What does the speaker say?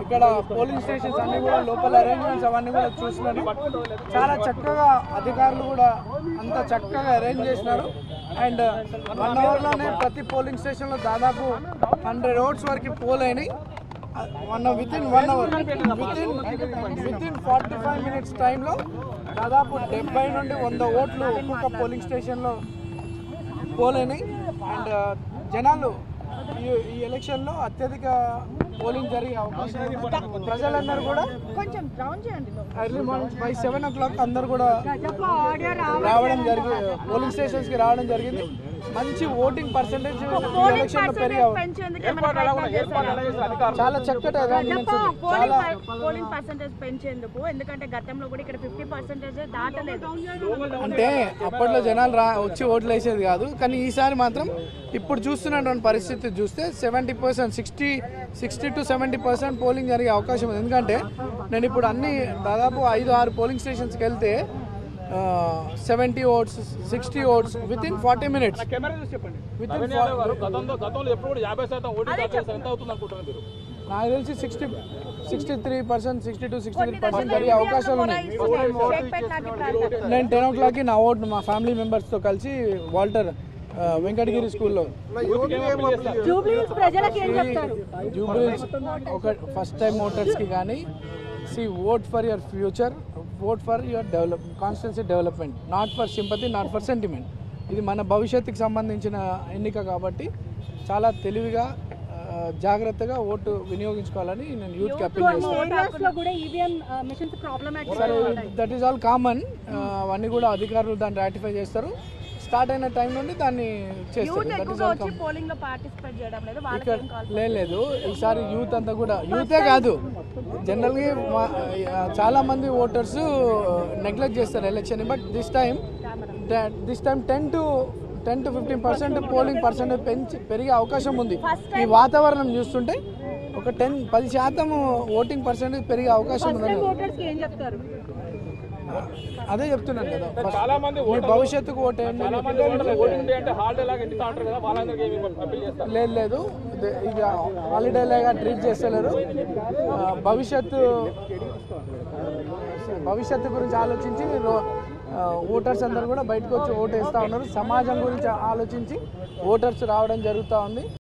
ఇక్కడ polling stations అన్ని కూడా లోకల్ అరేంజ్మెంట్స్ అవన్నీ కూడా చూసినారు. చాలా చక్కగా అధికారులు కూడా అంత చక్కగా అరేంజ్ చేసినారు. అండ్ 1 అవర్లోనే ప్రతి పోలింగ్ స్టేషన్లో దాదాపు 100 ఓట్స్ వరకు పోల్ అయినాయి. వితిన్ 1 అవర్ వితిన్ 45 మినిట్స్ టైంలో దాదాపు 70 నుండి 100 ఓట్లు ఒక్కొక్క పోలింగ్ స్టేషన్లో పోల్ అయినాయి. అండ్ జనాలు ఈ ఎలక్షన్లో అత్యధిక పోలింగ్ జరిగే అవకాశం ఉంది. ప్రజలందరూ కూడా కొంచెం ఎర్లీ మార్నింగ్ బై 7 o'clock అందరూ కూడా రావడం జరిగింది, పోలింగ్ స్టేషన్స్కి రావడం జరిగింది. మంచి ఓటింగ్ పర్సెంటేజ్ ఎలక్షన్లో పెరిగే చాలా చక్కటి పోలింగ్ పర్సెంటేజ్ పెంచేందుకు, ఎందుకంటే గతంలో కూడా ఇక్కడ 50% దాటలేదు. అంటే అప్పట్లో జనాలు వచ్చి ఓట్లు వేసేది కాదు, కానీ ఈసారి మాత్రం ఇప్పుడు చూస్తున్నటువంటి పరిస్థితి చూస్తే 70%, 60 to 70% పోలింగ్ జరిగే అవకాశం ఉంది. ఎందుకంటే నేను ఇప్పుడు అన్ని దాదాపు 5-6 పోలింగ్ స్టేషన్స్కి వెళ్తే 70 ఓట్స్, 60 ఓట్స్ వితిన్ 40 మినిట్స్. నాకు తెలిసి 63%, 60 to 63% జరిగే అవకాశాలు ఉన్నాయి. నేను 10 o'clockకి నా ఓటు మా ఫ్యామిలీ మెంబర్స్తో కలిసి వాల్టర్ వెంకటగిరి స్కూల్లో జూబ్లీహిల్స్ ఒక ఫస్ట్ టైం ఓటర్స్కి కానీ vote for your future, vote for your constituency development, not for sympathy, not for sentiment. ఇది మన భవిష్యత్తుకి సంబంధించిన ఎన్నిక కాబట్టి చాలా తెలివిగా జాగ్రత్తగా ఓటు వినియోగించుకోవాలని నేను యూత్కి అప్పీల్ చేస్తాను. That is all common. అవన్నీ కూడా అధికారులు దాన్ని రాటిఫై చేస్తారు. స్టార్ట్ అయిన టైం నుండి దాన్ని చేస్తారు. లేదు, ఈసారి యూత్ అంతా కూడా, యూతే కాదు జనరల్గా చాలా మంది ఓటర్స్ నెగ్లెక్ట్ చేస్తారు election. But this time 10 to 15% polling percentage పెరిగే అవకాశం ఉంది. ఈ వాతావరణం చూస్తుంటే ఒక 10% ఓటింగ్ పర్సెంటేజ్ పెరిగే అవకాశం ఉంది. అదే చెప్తున్నాను కదా, మీ భవిష్యత్తుకు ఓటేయండి. లేదు, ఇక హాలిడే లాగా ట్రీట్ చేస్తలేరు. భవిష్యత్తు గురించి ఆలోచించి ఓటర్స్ అందరూ కూడా బయటకు వచ్చి ఓటు వేస్తూ ఉన్నారు. సమాజం గురించి ఆలోచించి ఓటర్స్ రావడం జరుగుతూ ఉంది.